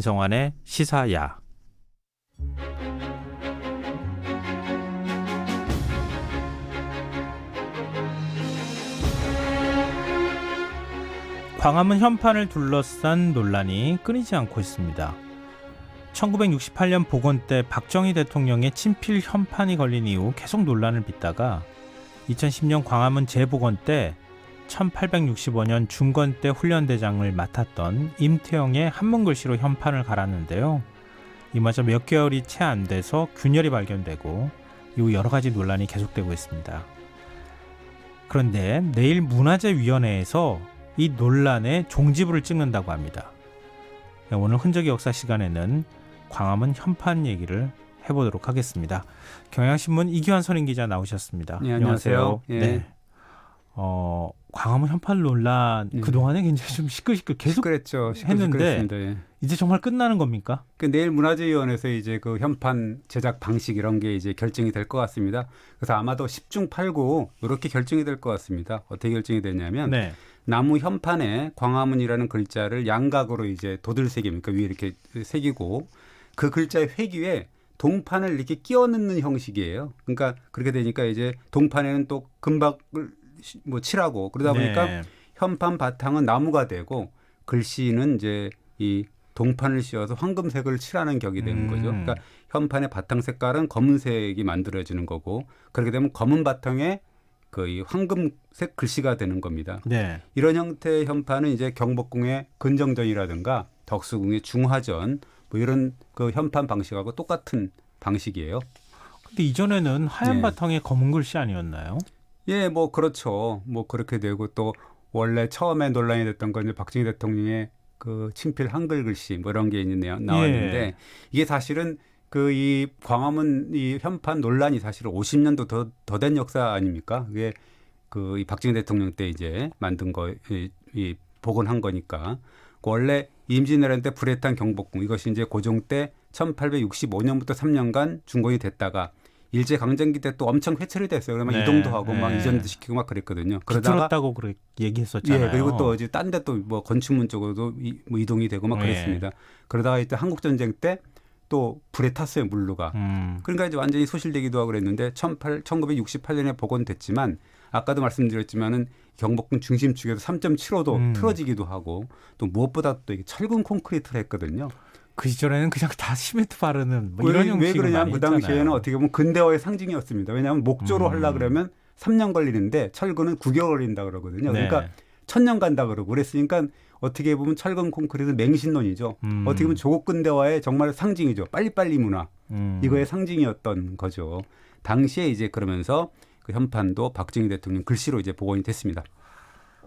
배성환의 시사야. 광화문 현판을 둘러싼 논란이 끊이지 않고 있습니다. 1968년 복원 때 박정희 대통령의 친필 현판이 걸린 이후 계속 논란을 빚다가 2010년 광화문 재복원 때 1865년 중건 때 훈련대장을 맡았던 임태영의 한문글씨로 현판을 갈았는데요. 이마저 몇 개월이 채 안 돼서 균열이 발견되고 이후 여러 가지 논란이 계속되고 있습니다. 그런데 내일 문화재위원회에서 이 논란의 종지부를 찍는다고 합니다. 오늘 흔적의 역사 시간에는 광화문 현판 얘기를 해보도록 하겠습니다. 경향신문 이규환 선임기자 나오셨습니다. 네, 안녕하세요. 예. 네. 광화문 현판 논란 그동안에 굉장히 좀 시끌시끌 계속 시끌했죠. 했는데 예. 이제 정말 끝나는 겁니까? 내일 문화재위원회에서 이제 그 현판 제작 방식 이런 게 이제 결정이 될 것 같습니다. 그래서 아마도 10중 8구 이렇게 결정이 될 것 같습니다. 어떻게 결정이 되냐면 네. 나무 현판에 광화문이라는 글자를 양각으로 이제 도들새기니까 위에 이렇게 새기고 그 글자의 획 위에 동판을 이렇게 끼워 넣는 형식이에요. 그러니까 그렇게 되니까 이제 동판에는 또 금박을 뭐 칠하고 그러다 보니까 네. 현판 바탕은 나무가 되고 글씨는 이제 이 동판을 씌워서 황금색을 칠하는 격이 되는 거죠. 그러니까 현판의 바탕 색깔은 검은색이 만들어지는 거고 그렇게 되면 검은 바탕에 그 황금색 글씨가 되는 겁니다. 네. 이런 형태의 현판은 이제 경복궁의 근정전이라든가 덕수궁의 중화전 뭐 이런 그 현판 방식하고 똑같은 방식이에요. 근데 이전에는 하얀 네. 바탕에 검은 글씨 아니었나요? 예, 뭐 그렇죠. 뭐 그렇게 되고 또 원래 처음에 논란이 됐던 건 이제 박정희 대통령의 그 친필 한글 글씨 뭐 이런 게 나왔는데 예. 이게 사실은 그 이 광화문 이 현판 논란이 사실은 50년도 더 된 역사 아닙니까? 그게 그 이 박정희 대통령 때 이제 만든 거 이 복원한 거니까 원래 임진왜란 때 불에 탄 경복궁 이것이 이제 고종 때 1865년부터 3년간 준공이 됐다가 일제 강점기 때 또 엄청 회찰이 됐어요. 그러면 네. 이동도 하고 막 네. 이전도 시키고 막 그랬거든요. 비틀었다고 얘기했었잖아요. 예, 그리고 또 이제 딴 데 또 뭐 건축문 쪽으로도 뭐 이동이 되고 막 그랬습니다. 그러다가 이때 한국 전쟁 때 또 불에 탔어요, 물루가. 그러니까 이제 완전히 소실되기도 하고 그랬는데 1968년에 복원됐지만 아까도 말씀드렸지만은 경복궁 중심 축에서 3.75도 틀어지기도 하고 또 무엇보다 또 이게 철근 콘크리트를 했거든요. 그 시절에는 그냥 다 시멘트 바르는 뭐 이런 형식을 왜 그러냐면 그 당시에는 했잖아요. 어떻게 보면 근대화의 상징이었습니다. 왜냐하면 목조로 하려고 그러면 3년 걸리는데 철근은 9개월 걸린다 그러거든요. 네. 그러니까 1000년 간다 그러고 그랬으니까 어떻게 보면 철근 콘크리트는 맹신론이죠. 어떻게 보면 조국 근대화의 정말 상징이죠. 빨리빨리 문화. 이거의 상징이었던 거죠. 당시에 이제 그러면서 그 현판도 박정희 대통령 글씨로 이제 복원이 됐습니다.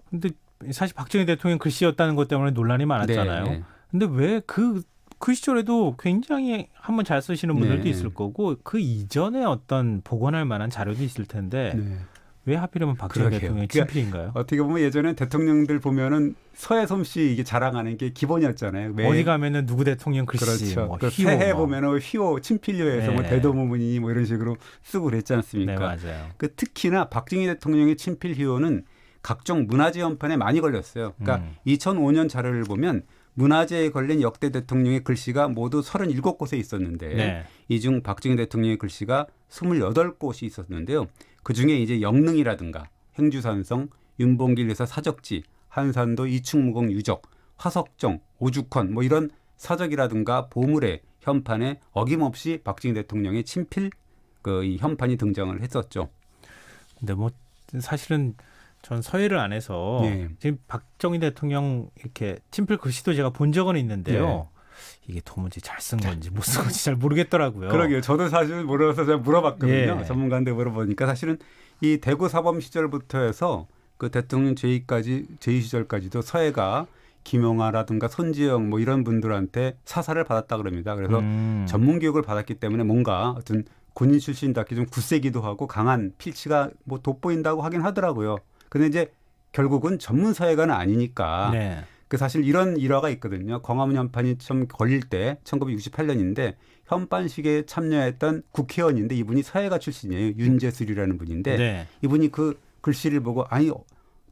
근데 사실 박정희 대통령 글씨였다는 것 때문에 논란이 많았잖아요. 네. 근데 왜 그 시절에도 굉장히 한번 잘 쓰시는 분들도 네. 있을 거고 그 이전에 어떤 복원할 만한 자료도 있을 텐데 네. 왜 하필이면 박정희 그러게요. 대통령의 그러니까 친필인가요? 어떻게 보면 예전에 대통령들 보면은 서해 솜씨 이게 자랑하는 게 기본이었잖아요. 어디 가면은 누구 대통령 글씨, 그렇죠. 뭐 그 휘호 새해 뭐. 보면은 휘호 친필료에서 네. 뭐 대도무문이니 뭐 이런 식으로 쓰고 그랬지 않습니까? 네, 맞아요. 그 특히나 박정희 대통령의 친필 휘호는 각종 문화재 현판에 많이 걸렸어요. 그러니까 2005년 자료를 보면 문화재에 걸린 역대 대통령의 글씨가 모두 37곳에 있었는데 네. 이 중 박정희 대통령의 글씨가 28곳이 있었는데요. 그중에 이제 영릉이라든가 행주산성, 윤봉길 여사 사적지, 한산도 이충무공 유적, 화석정, 오죽헌 뭐 이런 사적이라든가 보물의 현판에 어김없이 박정희 대통령의 친필 이 현판이 등장을 했었죠. 근데 뭐 사실은 전 서예를 안 해서 네. 지금 박정희 대통령 이렇게 친필 글씨도 제가 본 적은 있는데요. 이게 도무지 잘 쓴 건지 못 쓴 건지 잘 모르겠더라고요. 그러게요. 저도 사실 몰라서 제가 물어봤거든요. 예. 전문가한테 물어보니까 사실은 이 대구 사범 시절부터 해서 그 대통령 제위 시절까지도 서예가 김용하라든가 손지영 뭐 이런 분들한테 사사를 받았다 그럽니다. 그래서 전문 교육을 받았기 때문에 뭔가 어떤 군인 출신답게 좀 굳세기도 하고 강한 필치가 뭐 돋보인다고 하긴 하더라고요. 근데 이제 결국은 전문 서예가는 아니니까 네. 그 사실 이런 일화가 있거든요. 광화문 현판이 좀 걸릴 때 1968년인데 현판식에 참여했던 국회의원인데 이분이 서예가 출신이에요. 윤재술이라는 분인데 네. 이분이 그 글씨를 보고 아니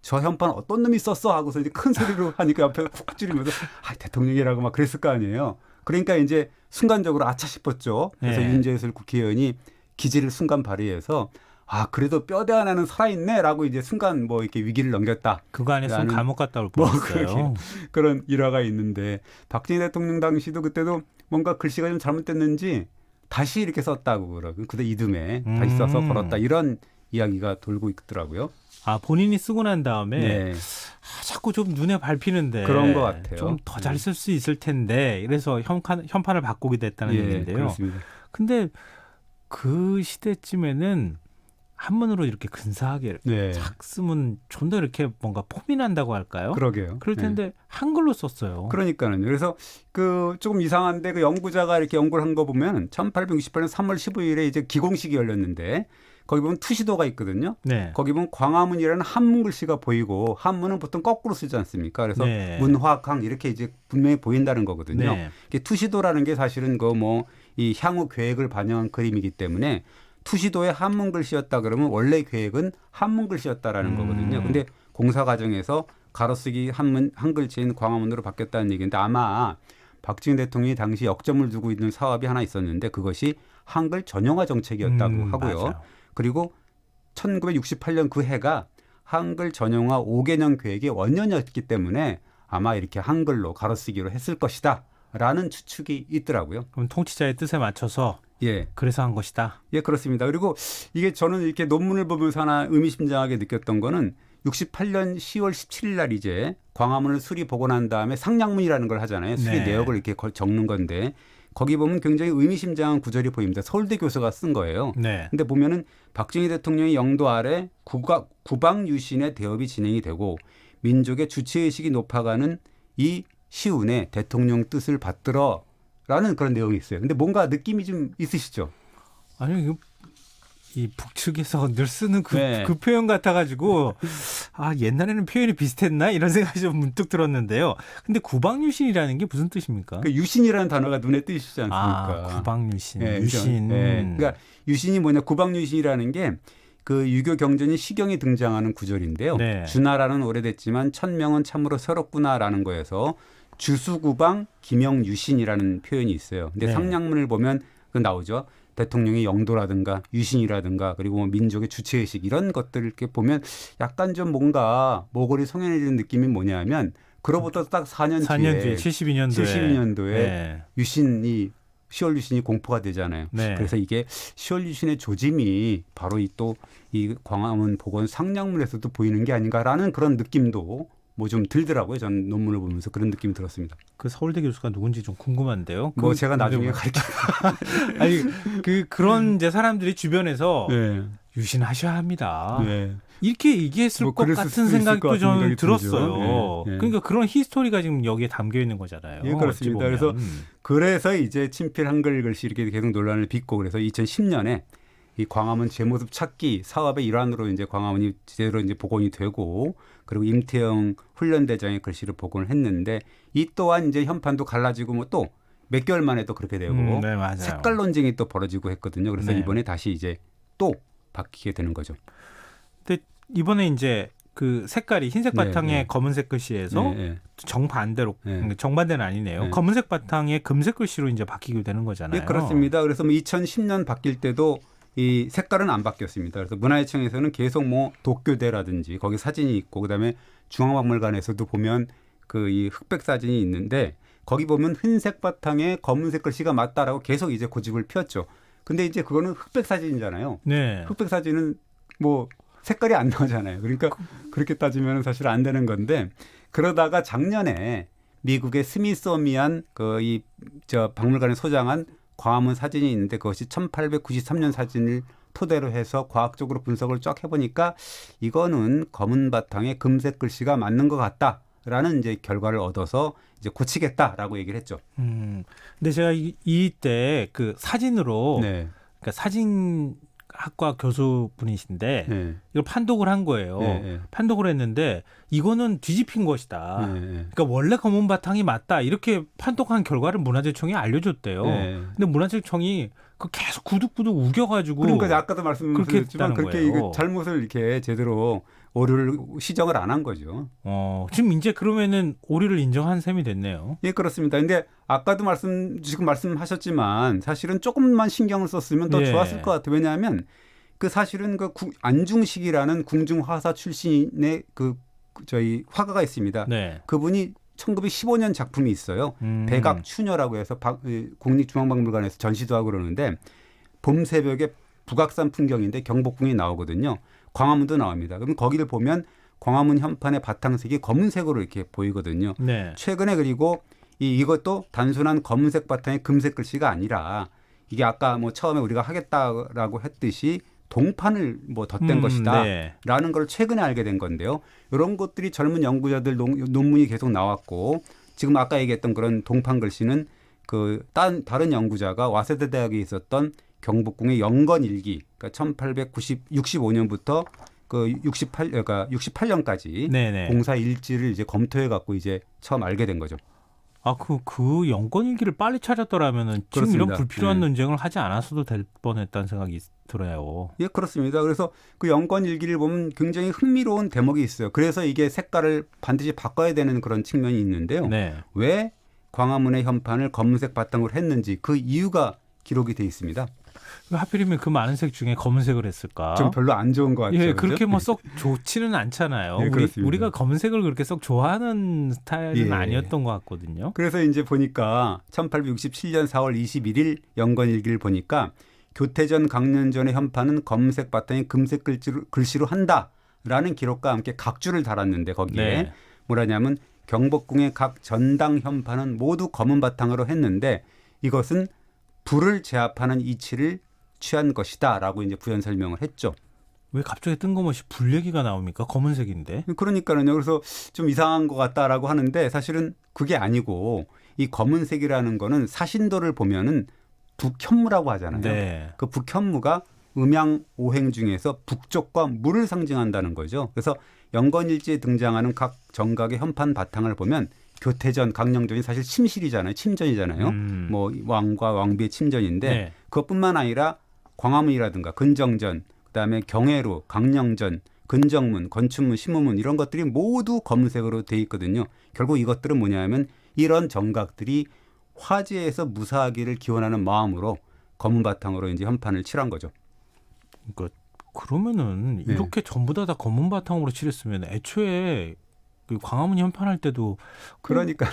저 현판 어떤 놈이 썼어 하고서 이제 큰 소리로 하니까 옆에 쿡 찌르면서 대통령이라고 막 그랬을 거 아니에요. 그러니까 이제 순간적으로 아차 싶었죠. 그래서 네. 윤재술 국회의원이 기지를 순간 발휘해서 그래도 뼈대 하나는 살아있네라고 이제 순간 뭐 이렇게 위기를 넘겼다. 그거 안에서 라는 감옥 갔다 올 뭐 뻔했어요. 그런 일화가 있는데 박정희 대통령 당시도 그때도 뭔가 글씨가 좀 잘못됐는지 다시 이렇게 썼다고 그러고 그때 이듬해 다시 써서 걸었다 이런 이야기가 돌고 있더라고요. 본인이 쓰고 난 다음에 네. 자꾸 좀 눈에 밟히는데 그런 것 같아요. 좀 더 잘 쓸 수 있을 텐데 이래서 현판을 바꾸게 됐다는 얘기인데요. 그렇습니다. 근데 그 시대쯤에는 한문으로 이렇게 근사하게 네. 착 쓰면 좀 더 이렇게 뭔가 폼이 난다고 할까요? 그러게요. 그럴 텐데 네. 한글로 썼어요. 그러니까는 그래서 그 조금 이상한데 그 연구자가 이렇게 연구를 한 거 보면 1868년 3월 15일에 이제 기공식이 열렸는데 거기 보면 투시도가 있거든요. 네. 거기 보면 광화문이라는 한문 글씨가 보이고 한문은 보통 거꾸로 쓰지 않습니까? 그래서 네. 문화강 이렇게 이제 분명히 보인다는 거거든요. 네. 이게 투시도라는 게 사실은 그 뭐 이 향후 계획을 반영한 그림이기 때문에 투시도의 한문 글씨였다 그러면 원래 계획은 한문 글씨였다라는 거거든요. 근데 공사 과정에서 가로쓰기 한글체인 광화문으로 바뀌었다는 얘기인데 아마 박정희 대통령이 당시 역점을 두고 있는 사업이 하나 있었는데 그것이 한글 전용화 정책이었다고 하고요. 맞아요. 그리고 1968년 그 해가 한글 전용화 5개년 계획의 원년이었기 때문에 아마 이렇게 한글로 가로쓰기로 했을 것이다 라는 추측이 있더라고요. 그럼 통치자의 뜻에 맞춰서 예. 그래서 한 것이다. 예, 그렇습니다. 그리고 이게 저는 이렇게 논문을 보면서 하나 의미심장하게 느꼈던 거는 68년 10월 17일 날 이제 광화문을 수리 복원한 다음에 상량문이라는 걸 하잖아요. 수리 네. 내역을 이렇게 적는 건데 거기 보면 굉장히 의미심장한 구절이 보입니다. 서울대 교수가 쓴 거예요. 네. 근데 보면은 박정희 대통령의 영도 아래 국방 유신의 대업이 진행이 되고 민족의 주체의식이 높아가는 이 시운에 대통령 뜻을 받들어라는 그런 내용이 있어요. 근데 뭔가 느낌이 좀 있으시죠? 아니 이 북측에서 늘 쓰는 네. 그 표현 같아가지고 옛날에는 표현이 비슷했나 이런 생각이 좀 문득 들었는데요. 근데 구방유신이라는 게 무슨 뜻입니까? 그 유신이라는 단어가 눈에 띄시지 않습니까? 구방유신, 네, 유신. 네. 그러니까 유신이 뭐냐? 구방유신이라는 게 그 유교 경전이 시경이 등장하는 구절인데요. 네. 주나라는 오래됐지만 천명은 참으로 새롭구나라는 거에서 주수구방 기명유신이라는 표현이 있어요. 근데 네. 상량문을 보면 그 나오죠. 대통령의 영도라든가 유신이라든가 그리고 뭐 민족의 주체의식 이런 것들을 이렇게 보면 약간 좀 뭔가 모골이 성연해지는 느낌이 뭐냐면 그로부터 딱 4년 뒤에 72년도에 네. 유신이 10월 유신이 공포가 되잖아요. 네. 그래서 이게 10월 유신의 조짐이 바로 이 광화문 복원 상량문에서도 보이는 게 아닌가라는 그런 느낌도 뭐 좀 들더라고요. 전 논문을 보면서 그런 느낌이 들었습니다. 그 서울대 교수가 누군지 좀 궁금한데요. 뭐 제가 나중에 가르쳐. 아니 그런 이제 사람들이 주변에서 네. 유신하셔야 합니다. 네. 이렇게 얘기했을 뭐 것 그랬을 같은 수도 있을 것 생각도 같은 좀 생각이 들었어요. 들죠. 네, 네. 그러니까 그런 히스토리가 지금 여기에 담겨 있는 거잖아요. 예, 그렇습니다. 어찌 보면. 그래서 이제 친필 한글 글씨 이렇게 계속 논란을 빚고 그래서 2010년에 이 광화문 제 모습 찾기 사업의 일환으로 이제 광화문이 제대로 이제 복원이 되고 그리고 임태영 훈련대장의 글씨를 복원을 했는데 이 또한 이제 현판도 갈라지고 뭐 또 몇 개월 만에 또 그렇게 되고 네, 맞아요. 색깔 논쟁이 또 벌어지고 했거든요. 그래서 네. 이번에 다시 이제 또 바뀌게 되는 거죠. 근데 이번에 이제 그 색깔이 흰색 네, 바탕에 네. 검은색 글씨에서 네, 네. 정반대로 네. 정반대는 아니네요. 네. 검은색 바탕에 금색 글씨로 이제 바뀌게 되는 거잖아요. 네, 그렇습니다. 그래서 뭐 2010년 바뀔 때도 이 색깔은 안 바뀌었습니다. 그래서 문화유청에서는 계속 뭐 도쿄대라든지 거기 사진이 있고 그다음에 중앙박물관에서도 보면 그 이 흑백 사진이 있는데 거기 보면 흰색 바탕에 검은색 글씨가 맞다라고 계속 이제 고집을 피웠죠. 근데 이제 그거는 흑백 사진이잖아요. 네. 흑백 사진은 뭐 색깔이 안 나오잖아요. 그러니까 그렇게 따지면 사실 안 되는 건데 그러다가 작년에 미국의 스미소니안 그 박물관에 소장한 광화문 사진이 있는데 그것이 1893년 사진을 토대로 해서 과학적으로 분석을 쫙 해보니까 이거는 검은 바탕에 금색 글씨가 맞는 것 같다라는 이제 결과를 얻어서 이제 고치겠다라고 얘기를 했죠. 근데 제가 이때 그 사진으로 네. 그러니까 사진학과 교수분이신데 네. 이걸 판독을 한 거예요. 네, 네. 판독을 했는데 이거는 뒤집힌 것이다. 네, 네. 그러니까 원래 검은 바탕이 맞다. 이렇게 판독한 결과를 문화재청이 알려줬대요. 네. 근데 문화재청이 그 계속 구둑구둑 우겨가지고 그러니까 아까도 말씀드렸지만 했다는 그렇게 거예요. 이거 잘못을 이렇게 제대로 오류를 시정을 안 한 거죠. 지금 이제 그러면은 오류를 인정한 셈이 됐네요. 예, 그렇습니다. 근데 아까도 지금 말씀하셨지만 사실은 조금만 신경을 썼으면 더 예. 좋았을 것 같아요. 왜냐하면 그 사실은 그 안중식이라는 궁중화사 출신의 저희 화가가 있습니다. 네. 그분이 1915년 작품이 있어요. 백악추녀라고 해서 국립중앙박물관에서 전시도 하고 그러는데 봄 새벽에 북악산 풍경인데 경복궁이 나오거든요. 광화문도 나옵니다. 그럼 거기를 보면 광화문 현판의 바탕색이 검은색으로 이렇게 보이거든요. 네. 최근에 그리고 이것도 단순한 검은색 바탕의 금색 글씨가 아니라 이게 아까 뭐 처음에 우리가 하겠다라고 했듯이 동판을 뭐 덧댄 것이다 네. 라는 걸 최근에 알게 된 건데요. 이런 것들이 젊은 연구자들 논문이 계속 나왔고 지금 아까 얘기했던 그런 동판 글씨는 다른 연구자가 와세대 대학에 있었던 경복궁의 영건일기 그러니까 1865년부터 그러니까 68년까지 네네. 공사 일지를 이제 검토해 갖고 이제 처음 알게 된 거죠. 그 연건일기를 빨리 찾았더라면은 지금 그렇습니다. 이런 불필요한 네. 논쟁을 하지 않았어도 될 뻔했다는 생각이 들어요. 예, 그렇습니다. 그래서 그 영건일기를 보면 굉장히 흥미로운 대목이 있어요. 그래서 이게 색깔을 반드시 바꿔야 되는 그런 측면이 있는데요. 네. 왜 광화문의 현판을 검은색 바탕으로 했는지 그 이유가 기록이 돼 있습니다. 하필이면 그 많은 색 중에 검은색을 했을까? 좀 별로 안 좋은 것 같죠. 예, 그죠? 그렇게 뭐 썩 좋지는 않잖아요. 예, 그렇습니다. 우리가 검은색을 그렇게 썩 좋아하는 스타일은 예. 아니었던 것 같거든요. 그래서 이제 보니까 1867년 4월 21일 영건일기를 보니까 교태전 강년전의 현판은 검은색 바탕에 금색 글씨로 한다라는 기록과 함께 각주를 달았는데 거기에 네. 뭐라냐면 경복궁의 각 전당 현판은 모두 검은 바탕으로 했는데 이것은 불을 제압하는 이치를 취한 것이다라고 이제 부연 설명을 했죠. 왜 갑자기 뜬금없이 불 얘기가 나옵니까? 검은색인데. 그러니까는요. 그래서 좀 이상한 것 같다라고 하는데 사실은 그게 아니고 이 검은색이라는 거는 사신도를 보면은 북현무라고 하잖아요. 네. 그 북현무가 음양 오행 중에서 북쪽과 물을 상징한다는 거죠. 그래서 영건일지에 등장하는 각 정각의 현판 바탕을 보면 교태전, 강령전이 사실 침실이잖아요. 침전이잖아요. 뭐 왕과 왕비의 침전인데 네. 그것뿐만 아니라 광화문이라든가 근정전, 그다음에 경회로, 강령전, 근정문, 건춘문, 심우문 이런 것들이 모두 검은색으로 돼 있거든요. 결국 이것들은 뭐냐면 이런 정각들이 화재에서 무사하기를 기원하는 마음으로 검은 바탕으로 이제 현판을 칠한 거죠. 그러면은 네. 이렇게 전부 다 검은 바탕으로 칠했으면 애초에 그 광화문 현판할 때도 그러니까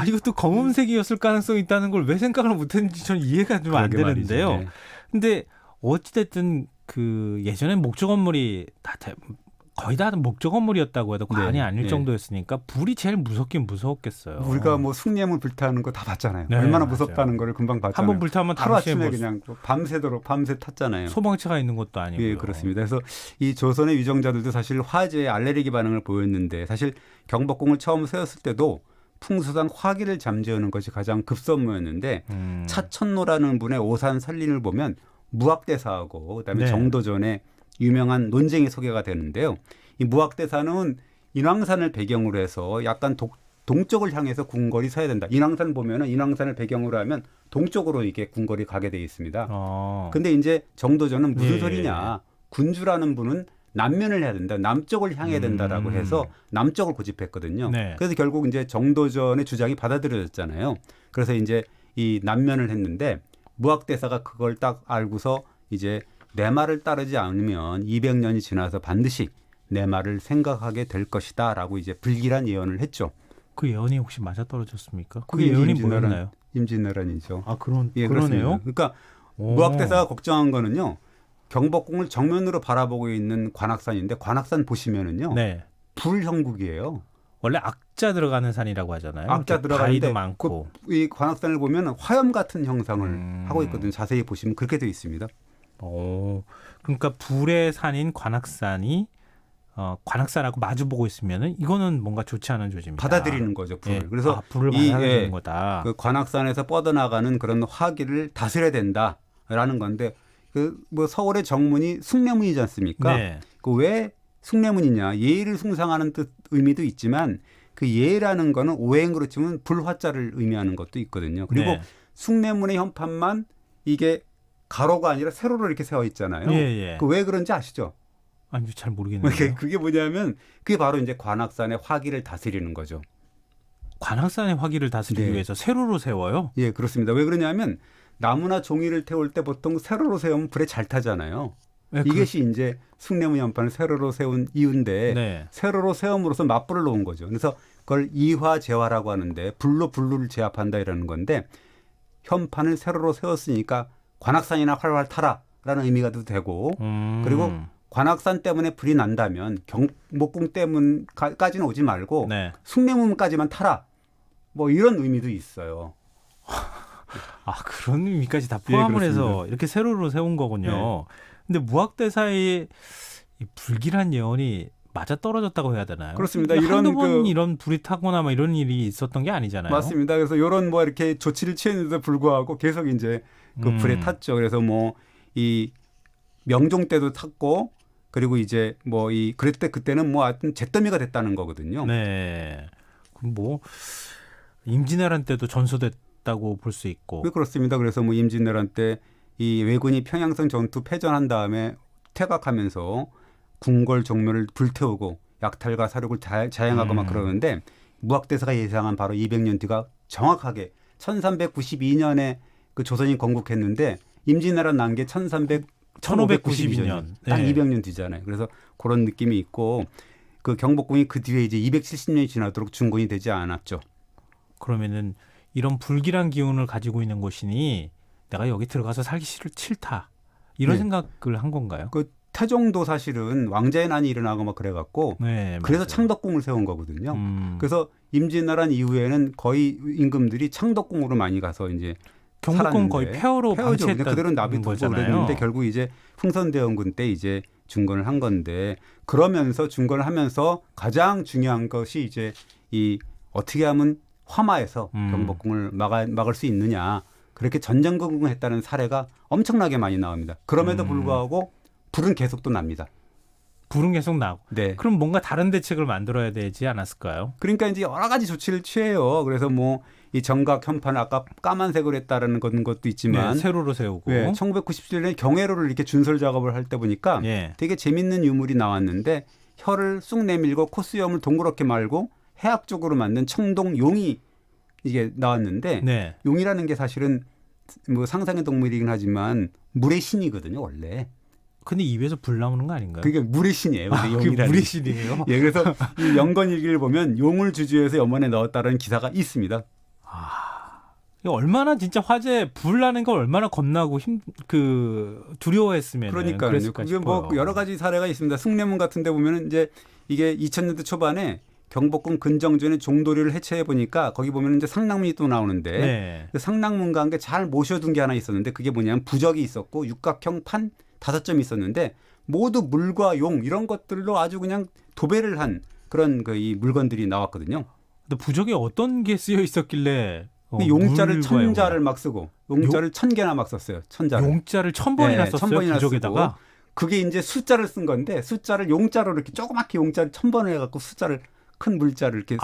이것도 검은색이었을 가능성이 있다는 걸 왜 생각을 못했는지 저는 이해가 좀 안 그러게 말이죠. 되는데요. 네. 근데 어찌됐든 그 예전에 목조 건물이 거의 다 목조 건물이었다고 해도 과언이 네, 아닐 네. 정도였으니까 불이 제일 무섭긴 무서웠겠어요. 우리가 뭐 숭례문 불타는 거 다 봤잖아요. 네, 얼마나 맞아요. 무섭다는 거를 금방 봤잖아요. 한번 불타면 하루 당시에 아침에 뭐 그냥 밤새 탔잖아요. 소방차가 있는 것도 아니고요. 예, 그렇습니다. 그래서 이 조선의 위정자들도 사실 화재에 알레르기 반응을 보였는데 사실 경복궁을 처음 세웠을 때도 풍수상 화기를 잠재우는 것이 가장 급선무였는데 차천노라는 분의 오산 설린을 보면 무학대사하고 그다음에 네. 정도전에 유명한 논쟁이 소개가 되는데요. 이 무학대사는 인왕산을 배경으로 해서 약간 동쪽을 향해서 궁궐이 서야 된다. 인왕산 보면은 인왕산을 배경으로 하면 동쪽으로 이게 궁궐이 가게 돼 있습니다. 근데 이제 정도전은 무슨 예. 소리냐? 군주라는 분은 남면을 해야 된다. 남쪽을 향해야 된다라고 해서 남쪽을 고집했거든요. 네. 그래서 결국 이제 정도전의 주장이 받아들여졌잖아요. 그래서 이제 이 남면을 했는데 무학대사가 그걸 딱 알고서 이제 내 말을 따르지 않으면 200년이 지나서 반드시 내 말을 생각하게 될 것이다라고 이제 불길한 예언을 했죠. 그 예언이 혹시 맞아 떨어졌습니까? 그 그게 예언이 임진왜란. 뭐였나요? 임진왜란이죠. 그러네요. 예, 그렇습니다. 그러니까 오. 무학대사가 걱정한 거는요. 경복궁을 정면으로 바라보고 있는 관악산인데 관악산 보시면은요. 네. 불형국이에요. 원래 악자 들어가는 산이라고 하잖아요. 악자 들어가는데 바위도 많고. 이 관악산을 보면 화염 같은 형상을 하고 있거든요. 자세히 보시면 그렇게 되어 있습니다. 그러니까 불의 산인 관악산이 관악산하고 마주보고 있으면은 이거는 뭔가 좋지 않은 조짐이다. 받아들이는 거죠, 불을. 예. 그래서 불을 받아들이는 거다. 그 관악산에서 뻗어나가는 그런 화기를 다스려야 된다라는 건데 그 뭐 서울의 정문이 숭례문이지 않습니까? 네. 그 왜 숭례문이냐? 예의를 숭상하는 뜻 의미도 있지만 그 예라는 거는 오행으로 치면 불화자를 의미하는 것도 있거든요. 그리고 네. 숭례문의 현판만 이게 가로가 아니라 세로로 이렇게 세워 있잖아요. 예, 예. 그 왜 그런지 아시죠? 아니 잘 모르겠네요. 그게 뭐냐면 그게 바로 이제 관악산의 화기를 다스리는 거죠. 관악산의 화기를 다스리기 네. 위해서 세로로 세워요? 예, 그렇습니다. 왜 그러냐면 나무나 종이를 태울 때 보통 세로로 세우면 불에 잘 타잖아요. 네, 이것이 이제 숭례문 연판을 세로로 세운 이유인데 네. 세로로 세움으로써 맞불을 놓은 거죠. 그래서 그걸 이화제화라고 하는데 불로 불로를 제압한다 이라는 건데 현판을 세로로 세웠으니까 관악산이나 활활 타라라는 의미가 도 되고 그리고 관악산 때문에 불이 난다면 경복궁 때문까지는 오지 말고 네. 숭례문까지만 타라. 뭐 이런 의미도 있어요. 아 그런 의미까지 다 예, 포함을 그렇습니다. 해서 이렇게 세로로 세운 거군요. 네. 근데 무학대사의 이 불길한 예언이 맞아 떨어졌다고 해야 되나요? 그렇습니다. 한두 번 그- 이런 불이 타거나 막 이런 일이 있었던 게 아니잖아요. 맞습니다. 그래서 이런 뭐 이렇게 조치를 취했는데도 불구하고 계속 이제 그 불에 탔죠. 그래서 뭐 이 명종 때도 탔고 그리고 이제 뭐 이 그때는 뭐 하여튼 잿더미가 됐다는 거거든요. 네. 그럼 뭐 임진왜란 때도 전소됐다고 볼 수 있고. 왜 그렇습니다. 그래서 뭐 임진왜란 때 이 왜군이 평양성 전투 패전한 다음에 퇴각하면서 궁궐 종묘를 불태우고 약탈과 사륙을 자행하고 막 그러는데 무학대사가 예상한 바로 200년 뒤가 정확하게 1392년에 그 조선이 건국했는데 임진왜란 난 게 1592년. 딱 네. 200년 뒤잖아요. 그래서 그런 느낌이 있고 그 경복궁이 그 뒤에 이제 270년이 지나도록 준건이 되지 않았죠. 그러면은 이런 불길한 기운을 가지고 있는 곳이니 내가 여기 들어가서 살기 싫다. 이런 네. 생각을 한 건가요? 그 태종도 사실은 왕자의 난이 일어나고 막 그래갖고 네. 그래서 맞아요. 창덕궁을 세운 거거든요. 그래서 그래서 임진왜란 이후에는 거의 임금들이 창덕궁으로 많이 가서 이제 경복궁 거의 살았는데 폐허로 폐허죠. 그냥 방치했다는 그대로 놔두고 거잖아요. 그랬는데 결국 이제 흥선대원군 때 이제 중건을 한 건데 그러면서 중건을 하면서 가장 중요한 것이 이제 이 어떻게 하면 화마에서 경복궁을 막을 수 있느냐 그렇게 전전긍긍했다는 사례가 엄청나게 많이 나옵니다. 그럼에도 불구하고 불은 계속 또 납니다. 불은 계속 나고. 네. 그럼 뭔가 다른 대책을 만들어야 되지 않았을까요? 그러니까 이제 여러 가지 조치를 취해요. 그래서 뭐 이 정각 현판 아까 까만색으로 했다라는 것도 있지만 네, 세로로 세우고. 1997년에 경회로를 이렇게 준설 작업을 할 때 보니까 예. 되게 재밌는 유물이 나왔는데 혀를 쑥 내밀고 콧수염을 동그랗게 말고 해악 쪽으로 만든 청동 용이 이게 나왔는데 네. 용이라는 게 사실은 뭐 상상의 동물이긴 하지만 물의 신이거든요 원래. 근데 입에서 불 나오는 거 아닌가요? 그게 물의 신이에요. 그게 용이라는 물의 게. 신이에요? 예, 그래서 이 연건일기를 보면 용을 주주해서 염원에 넣었다는 기사가 있습니다. 이거 얼마나 진짜 화재 불 나는 거 얼마나 겁나고 두려워했으면 그러니까요. 그게 뭐 여러 가지 사례가 있습니다. 숭례문 같은 데 보면은 이제 이게 2000년대 초반에 경복궁 근정전의 종도리를 해체해 보니까 거기 보면 이제 상락문이 또 나오는데 네. 그 상락문과 함께 잘 모셔둔 게 하나 있었는데 그게 뭐냐면 부적이 있었고 육각형 판 5점이 있었는데 모두 물과 용 이런 것들로 아주 그냥 도배를 한 그런 그 이 물건들이 나왔거든요. 근데 부적에 어떤 게 쓰여 있었길래 용자를 물과 1000자를 막 쓰고 용자를 1000개나 막 썼어요. 1000자를. 용자를 1000번이나 네, 썼어요. 1000번이나 부적에다가. 그게 이제 숫자를 쓴 건데 숫자를 용자로 이렇게 조그맣게 용자를 1000번을 해갖고 숫자를 큰 물자를 이렇게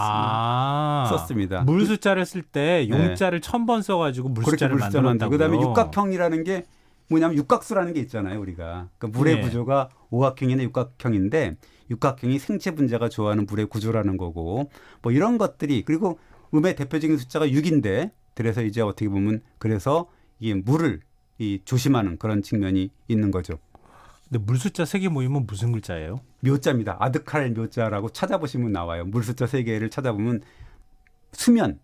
썼습니다. 물 숫자를 쓸 때 네. 용자를 1000번 써가지고 물 그렇게 숫자를 물숫자 만들었다고요. 그다음에 육각형이라는 게 뭐냐면 육각수라는 게 있잖아요. 우리가 그러니까 물의 네. 구조가 오각형이나 육각형인데 육각형이 생체 분자가 좋아하는 물의 구조라는 거고 뭐 이런 것들이 그리고 음의 대표적인 숫자가 6인데 그래서 이제 어떻게 보면 그래서 이 물을 이 조심하는 그런 측면이 있는 거죠. 근데 물 숫자 3개 모이면 무슨 글자예요? 묘자입니다. 아드칼 묘자라고 찾아보시면 나와요. 물 숫자 3개를 찾아보면 수면,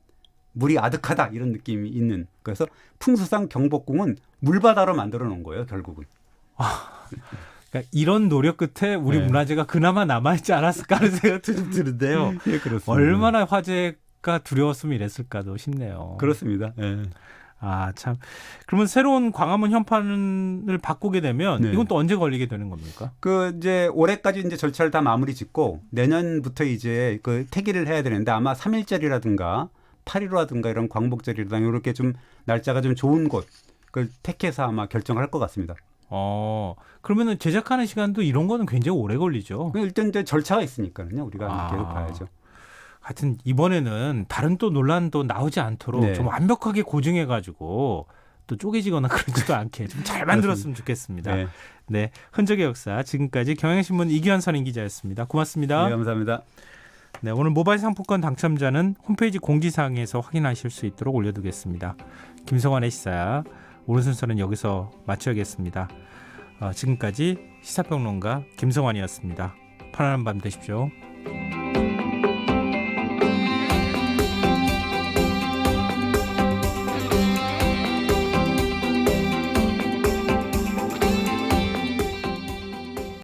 물이 아득하다 이런 느낌이 있는. 그래서 풍수상 경복궁은 물바다로 만들어 놓은 거예요. 결국은. 그러니까 이런 노력 끝에 우리 네. 문화재가 그나마 남아있지 않았을까 하는 생각도 좀 드는데요. 예, 그렇습니다. 얼마나 화재가 두려웠으면 이랬을까도 싶네요. 그렇습니다. 예. 아, 참. 그러면 새로운 광화문 현판을 바꾸게 되면 네. 이건 또 언제 걸리게 되는 겁니까? 그 이제 올해까지 이제 절차를 다 마무리 짓고 내년부터 이제 그 태기를 해야 되는데 아마 3.1절이라든가 8.15라든가 이런 광복절이라든가 이렇게 좀 날짜가 좀 좋은 곳 그걸 택해서 아마 결정할 것 같습니다. 그러면은 제작하는 시간도 이런 거는 굉장히 오래 걸리죠. 일단 이제 절차가 있으니까요. 우리가 아. 계속 봐야죠. 하여튼 이번에는 다른 또 논란도 나오지 않도록 네. 좀 완벽하게 고증해가지고 또 쪼개지거나 그러지도 않게 좀 잘 만들었으면 좋겠습니다. 네. 네, 흔적의 역사 지금까지 경향신문 이규환 선임 기자였습니다. 고맙습니다. 네, 감사합니다. 네, 오늘 모바일 상품권 당첨자는 홈페이지 공지사항에서 확인하실 수 있도록 올려두겠습니다. 김성환의 시사 오늘 순서는 여기서 마쳐야겠습니다. 지금까지 시사평론가 김성환이었습니다. 편안한 밤 되십시오.